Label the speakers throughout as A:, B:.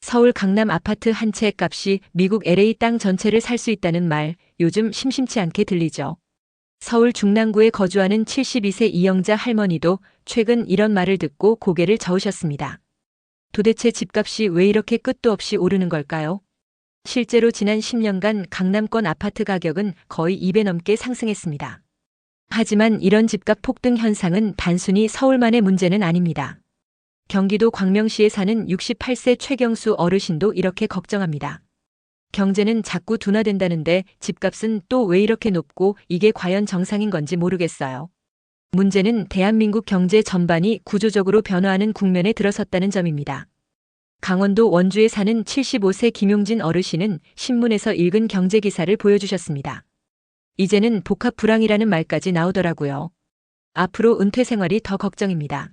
A: 서울 강남 아파트 한 채 값이 미국 LA 땅 전체를 살 수 있다는 말, 요즘 심심치 않게 들리죠. 서울 중랑구에 거주하는 72세 이영자 할머니도 최근 이런 말을 듣고 고개를 저으셨습니다. 도대체 집값이 왜 이렇게 끝도 없이 오르는 걸까요? 실제로 지난 10년간 강남권 아파트 가격은 거의 2배 넘게 상승했습니다. 하지만 이런 집값 폭등 현상은 단순히 서울만의 문제는 아닙니다. 경기도 광명시에 사는 68세 최경수 어르신도 이렇게 걱정합니다. 경제는 자꾸 둔화된다는데 집값은 또 왜 이렇게 높고 이게 과연 정상인 건지 모르겠어요. 문제는 대한민국 경제 전반이 구조적으로 변화하는 국면에 들어섰다는 점입니다. 강원도 원주에 사는 75세 김용진 어르신은 신문에서 읽은 경제 기사를 보여주셨습니다. 이제는 복합 불황이라는 말까지 나오더라고요. 앞으로 은퇴 생활이 더 걱정입니다.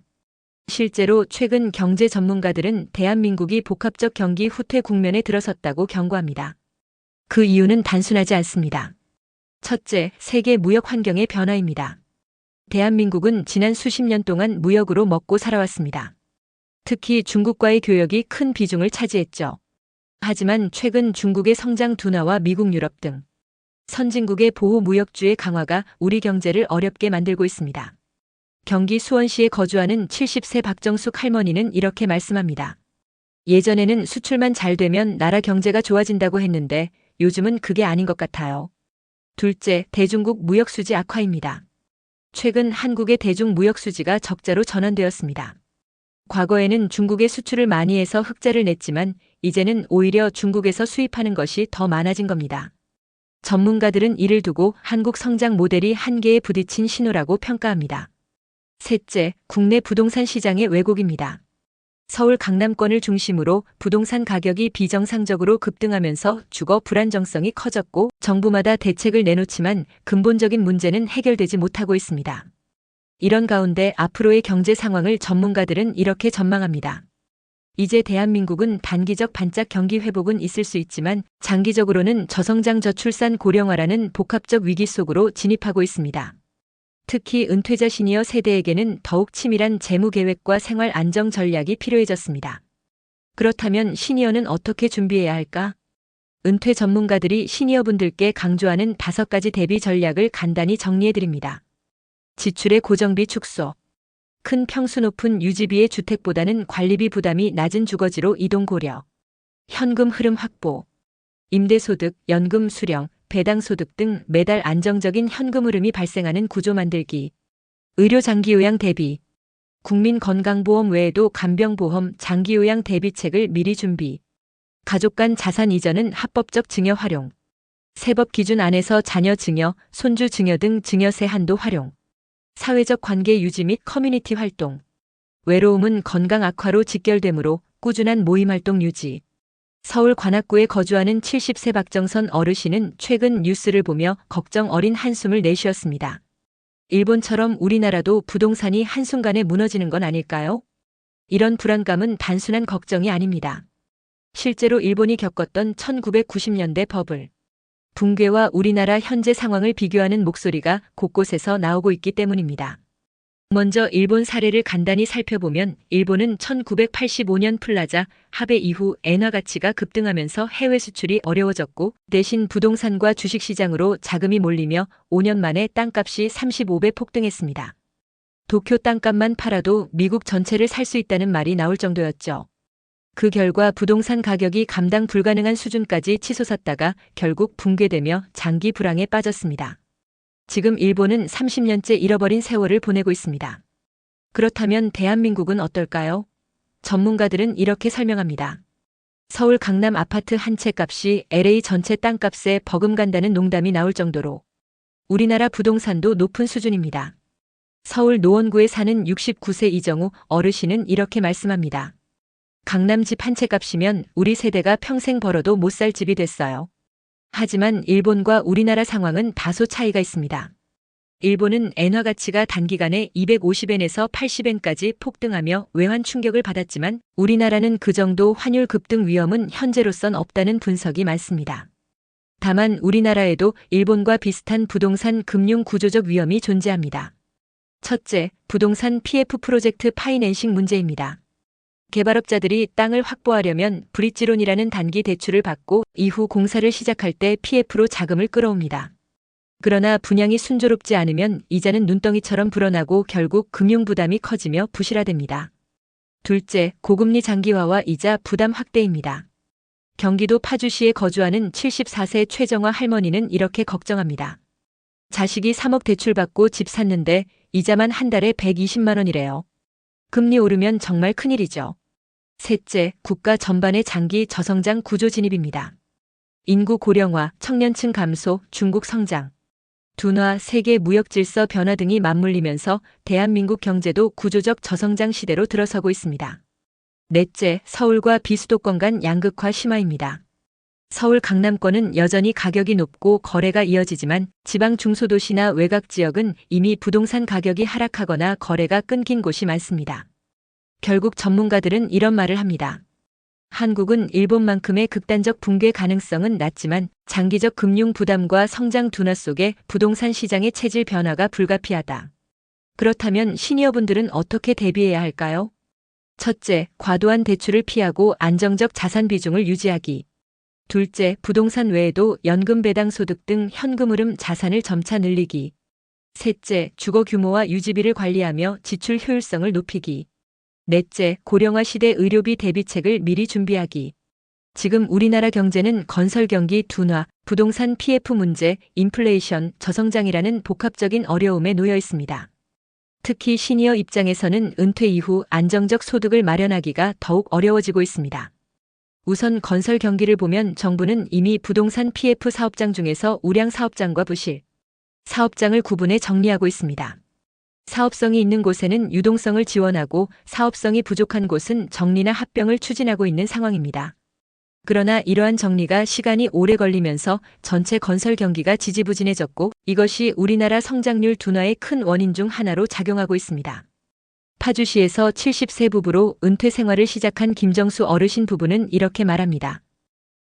A: 실제로 최근 경제 전문가들은 대한민국이 복합적 경기 후퇴 국면에 들어섰다고 경고합니다. 그 이유는 단순하지 않습니다. 첫째, 세계 무역 환경의 변화입니다. 대한민국은 지난 수십 년 동안 무역으로 먹고 살아왔습니다. 특히 중국과의 교역이 큰 비중을 차지했죠. 하지만 최근 중국의 성장 둔화와 미국, 유럽 등 선진국의 보호 무역주의 강화가 우리 경제를 어렵게 만들고 있습니다. 경기 수원시에 거주하는 70세 박정숙 할머니는 이렇게 말씀합니다. 예전에는 수출만 잘 되면 나라 경제가 좋아진다고 했는데 요즘은 그게 아닌 것 같아요. 둘째, 대중국 무역수지 악화입니다. 최근 한국의 대중 무역수지가 적자로 전환되었습니다. 과거에는 중국에 수출을 많이 해서 흑자를 냈지만 이제는 오히려 중국에서 수입하는 것이 더 많아진 겁니다. 전문가들은 이를 두고 한국 성장 모델이 한계에 부딪힌 신호라고 평가합니다. 셋째, 국내 부동산 시장의 왜곡입니다. 서울 강남권을 중심으로 부동산 가격이 비정상적으로 급등하면서 주거 불안정성이 커졌고 정부마다 대책을 내놓지만 근본적인 문제는 해결되지 못하고 있습니다. 이런 가운데 앞으로의 경제 상황을 전문가들은 이렇게 전망합니다. 이제 대한민국은 단기적 반짝 경기 회복은 있을 수 있지만 장기적으로는 저성장 저출산 고령화라는 복합적 위기 속으로 진입하고 있습니다. 특히 은퇴자 시니어 세대에게는 더욱 치밀한 재무 계획과 생활 안정 전략이 필요해졌습니다. 그렇다면 시니어는 어떻게 준비해야 할까? 은퇴 전문가들이 시니어분들께 강조하는 5가지 대비 전략을 간단히 정리해드립니다. 지출의 고정비 축소. 큰 평수 높은 유지비의 주택보다는 관리비 부담이 낮은 주거지로 이동 고려. 현금 흐름 확보. 임대소득, 연금 수령, 배당소득 등 매달 안정적인 현금 흐름이 발생하는 구조 만들기. 의료 장기요양 대비. 국민건강보험 외에도 간병보험, 장기요양 대비책을 미리 준비. 가족 간 자산 이전은 합법적 증여 활용. 세법 기준 안에서 자녀 증여, 손주 증여 등 증여세 한도 활용. 사회적 관계 유지 및 커뮤니티 활동. 외로움은 건강 악화로 직결되므로 꾸준한 모임 활동 유지. 서울 관악구에 거주하는 70세 박정선 어르신은 최근 뉴스를 보며 걱정 어린 한숨을 내쉬었습니다. 일본처럼 우리나라도 부동산이 한순간에 무너지는 건 아닐까요? 이런 불안감은 단순한 걱정이 아닙니다. 실제로 일본이 겪었던 1990년대 버블 붕괴와 우리나라 현재 상황을 비교하는 목소리가 곳곳에서 나오고 있기 때문입니다. 먼저 일본 사례를 간단히 살펴보면 일본은 1985년 플라자 합의 이후 엔화 가치가 급등하면서 해외 수출이 어려워졌고 대신 부동산과 주식시장으로 자금이 몰리며 5년 만에 땅값이 35배 폭등했습니다. 도쿄 땅값만 팔아도 미국 전체를 살 수 있다는 말이 나올 정도였죠. 그 결과 부동산 가격이 감당 불가능한 수준까지 치솟았다가 결국 붕괴되며 장기 불황에 빠졌습니다. 지금 일본은 30년째 잃어버린 세월을 보내고 있습니다. 그렇다면 대한민국은 어떨까요? 전문가들은 이렇게 설명합니다. 서울 강남 아파트 한 채 값이 LA 전체 땅값에 버금간다는 농담이 나올 정도로 우리나라 부동산도 높은 수준입니다. 서울 노원구에 사는 69세 이정우 어르신은 이렇게 말씀합니다. 강남 집 한 채 값이면 우리 세대가 평생 벌어도 못 살 집이 됐어요. 하지만 일본과 우리나라 상황은 다소 차이가 있습니다. 일본은 엔화 가치가 단기간에 250엔에서 80엔까지 폭등하며 외환 충격을 받았지만 우리나라는 그 정도 환율 급등 위험은 현재로선 없다는 분석이 많습니다. 다만 우리나라에도 일본과 비슷한 부동산 금융 구조적 위험이 존재합니다. 첫째, 부동산 PF 프로젝트 파이낸싱 문제입니다. 개발업자들이 땅을 확보하려면 브릿지론이라는 단기 대출을 받고 이후 공사를 시작할 때 PF로 자금을 끌어옵니다. 그러나 분양이 순조롭지 않으면 이자는 눈덩이처럼 불어나고 결국 금융 부담이 커지며 부실화됩니다. 둘째, 고금리 장기화와 이자 부담 확대입니다. 경기도 파주시에 거주하는 74세 최정화 할머니는 이렇게 걱정합니다. 자식이 3억 대출받고 집 샀는데 이자만 한 달에 120만 원이래요. 금리 오르면 정말 큰일이죠. 셋째, 국가 전반의 장기 저성장 구조 진입입니다. 인구 고령화, 청년층 감소, 중국 성장, 둔화, 세계 무역 질서 변화 등이 맞물리면서 대한민국 경제도 구조적 저성장 시대로 들어서고 있습니다. 넷째, 서울과 비수도권 간 양극화 심화입니다. 서울 강남권은 여전히 가격이 높고 거래가 이어지지만 지방 중소도시나 외곽 지역은 이미 부동산 가격이 하락하거나 거래가 끊긴 곳이 많습니다. 결국 전문가들은 이런 말을 합니다. 한국은 일본만큼의 극단적 붕괴 가능성은 낮지만 장기적 금융 부담과 성장 둔화 속에 부동산 시장의 체질 변화가 불가피하다. 그렇다면 시니어분들은 어떻게 대비해야 할까요? 첫째, 과도한 대출을 피하고 안정적 자산 비중을 유지하기. 둘째, 부동산 외에도 연금 배당 소득 등 현금 흐름 자산을 점차 늘리기. 셋째, 주거 규모와 유지비를 관리하며 지출 효율성을 높이기. 넷째, 고령화 시대 의료비 대비책을 미리 준비하기. 지금 우리나라 경제는 건설 경기 둔화, 부동산 PF 문제, 인플레이션, 저성장이라는 복합적인 어려움에 놓여 있습니다. 특히 시니어 입장에서는 은퇴 이후 안정적 소득을 마련하기가 더욱 어려워지고 있습니다. 우선 건설 경기를 보면 정부는 이미 부동산 PF 사업장 중에서 우량 사업장과 부실 사업장을 구분해 정리하고 있습니다. 사업성이 있는 곳에는 유동성을 지원하고 사업성이 부족한 곳은 정리나 합병을 추진하고 있는 상황입니다. 그러나 이러한 정리가 시간이 오래 걸리면서 전체 건설 경기가 지지부진해졌고 이것이 우리나라 성장률 둔화의 큰 원인 중 하나로 작용하고 있습니다. 파주시에서 70세 부부로 은퇴 생활을 시작한 김정수 어르신 부부는 이렇게 말합니다.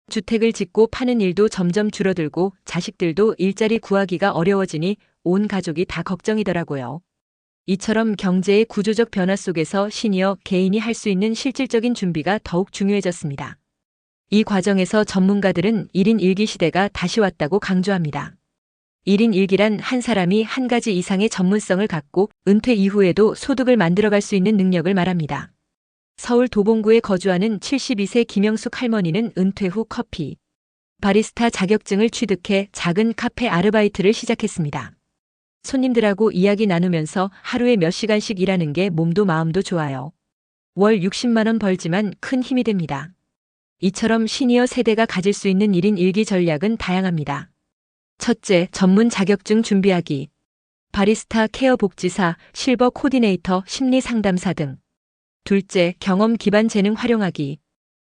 A: 주택을 짓고 파는 일도 점점 줄어들고 자식들도 일자리 구하기가 어려워지니 온 가족이 다 걱정이더라고요. 이처럼 경제의 구조적 변화 속에서 시니어 개인이 할 수 있는 실질적인 준비가 더욱 중요해졌습니다. 이 과정에서 전문가들은 1인 1기 시대가 다시 왔다고 강조합니다. 1인 1기란 한 사람이 한 가지 이상의 전문성을 갖고 은퇴 이후에도 소득을 만들어갈 수 있는 능력을 말합니다. 서울 도봉구에 거주하는 72세 김영숙 할머니는 은퇴 후 커피, 바리스타 자격증을 취득해 작은 카페 아르바이트를 시작했습니다. 손님들하고 이야기 나누면서 하루에 몇 시간씩 일하는 게 몸도 마음도 좋아요. 월 60만 원 벌지만 큰 힘이 됩니다. 이처럼 시니어 세대가 가질 수 있는 1인 1기 전략은 다양합니다. 첫째, 전문 자격증 준비하기. 바리스타, 케어 복지사, 실버 코디네이터, 심리 상담사 등. 둘째, 경험 기반 재능 활용하기.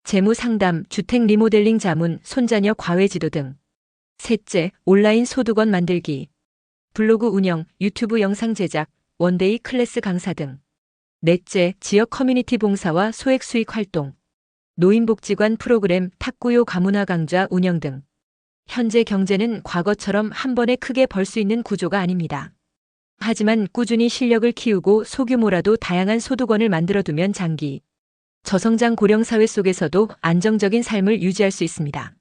A: 재무 상담, 주택 리모델링 자문, 손자녀 과외 지도 등. 셋째, 온라인 소득원 만들기. 블로그 운영, 유튜브 영상 제작, 원데이 클래스 강사 등. 넷째, 지역 커뮤니티 봉사와 소액 수익 활동. 노인복지관 프로그램, 탁구요 가문화 강좌 운영 등. 현재 경제는 과거처럼 한 번에 크게 벌 수 있는 구조가 아닙니다. 하지만 꾸준히 실력을 키우고 소규모라도 다양한 소득원을 만들어두면 장기 저성장 고령 사회 속에서도 안정적인 삶을 유지할 수 있습니다.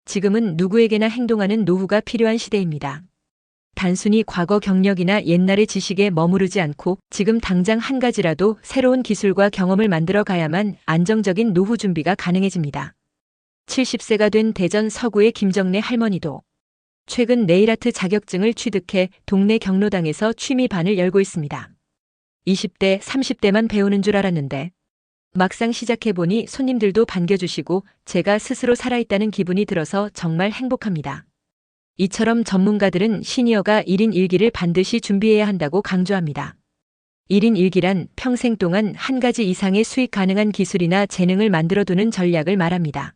A: 지금은 누구에게나 행동하는 노후가 필요한 시대입니다. 단순히 과거 경력이나 옛날의 지식에 머무르지 않고 지금 당장 한 가지라도 새로운 기술과 경험을 만들어 가야만 안정적인 노후 준비가 가능해집니다. 70세가 된 대전 서구의 김정래 할머니도 최근 네일아트 자격증을 취득해 동네 경로당에서 취미반을 열고 있습니다. 20대, 30대만 배우는 줄 알았는데 막상 시작해보니 손님들도 반겨주시고 제가 스스로 살아있다는 기분이 들어서 정말 행복합니다. 이처럼 전문가들은 시니어가 1인 1기를 반드시 준비해야 한다고 강조합니다. 1인 1기란 평생 동안 한 가지 이상의 수익 가능한 기술이나 재능을 만들어두는 전략을 말합니다.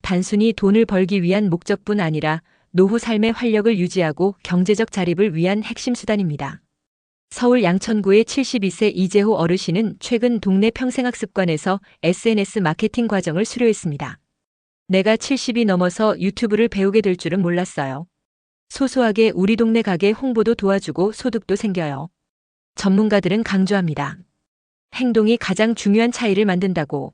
A: 단순히 돈을 벌기 위한 목적뿐 아니라 노후 삶의 활력을 유지하고 경제적 자립을 위한 핵심 수단입니다. 서울 양천구의 72세 이재호 어르신은 최근 동네 평생학습관에서 SNS 마케팅 과정을 수료했습니다. 내가 70이 넘어서 유튜브를 배우게 될 줄은 몰랐어요. 소소하게 우리 동네 가게 홍보도 도와주고 소득도 생겨요. 전문가들은 강조합니다. 행동이 가장 중요한 차이를 만든다고.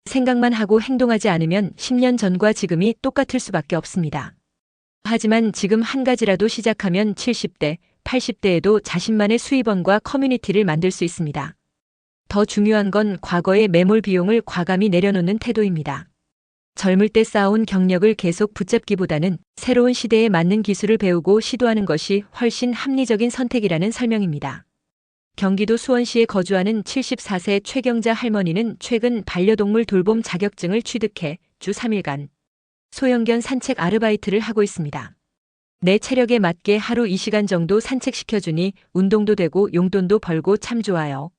A: 생각만 하고 행동하지 않으면 10년 전과 지금이 똑같을 수밖에 없습니다. 하지만 지금 한 가지라도 시작하면 70대, 80대에도 자신만의 수입원과 커뮤니티를 만들 수 있습니다. 더 중요한 건 과거의 매몰 비용을 과감히 내려놓는 태도입니다. 젊을 때 쌓아온 경력을 계속 붙잡기보다는 새로운 시대에 맞는 기술을 배우고 시도하는 것이 훨씬 합리적인 선택이라는 설명입니다. 경기도 수원시에 거주하는 74세 최경자 할머니는 최근 반려동물 돌봄 자격증을 취득해 주 3일간 소형견 산책 아르바이트를 하고 있습니다. 내 체력에 맞게 하루 2시간 정도 산책시켜주니 운동도 되고 용돈도 벌고 참 좋아요.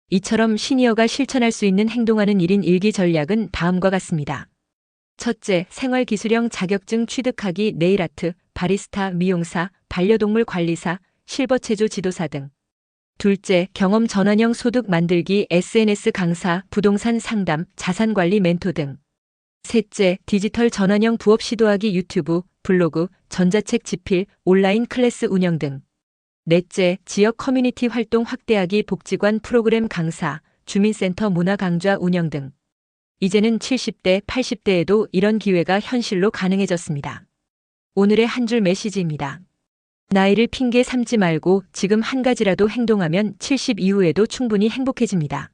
A: 이처럼 시니어가 실천할 수 있는 행동하는 1인 1기 전략은 다음과 같습니다. 첫째, 생활기술형 자격증 취득하기, 네일아트, 바리스타, 미용사, 반려동물 관리사, 실버체조 지도사 등. 둘째, 경험 전환형 소득 만들기, SNS 강사, 부동산 상담, 자산관리 멘토 등. 셋째, 디지털 전환형 부업 시도하기, 유튜브, 블로그, 전자책 집필, 온라인 클래스 운영 등. 넷째, 지역 커뮤니티 활동 확대하기, 복지관 프로그램 강사, 주민센터 문화 강좌 운영 등. 이제는 70대, 80대에도 이런 기회가 현실로 가능해졌습니다. 오늘의 한 줄 메시지입니다. 나이를 핑계 삼지 말고 지금 한 가지라도 행동하면 70 이후에도 충분히 행복해집니다.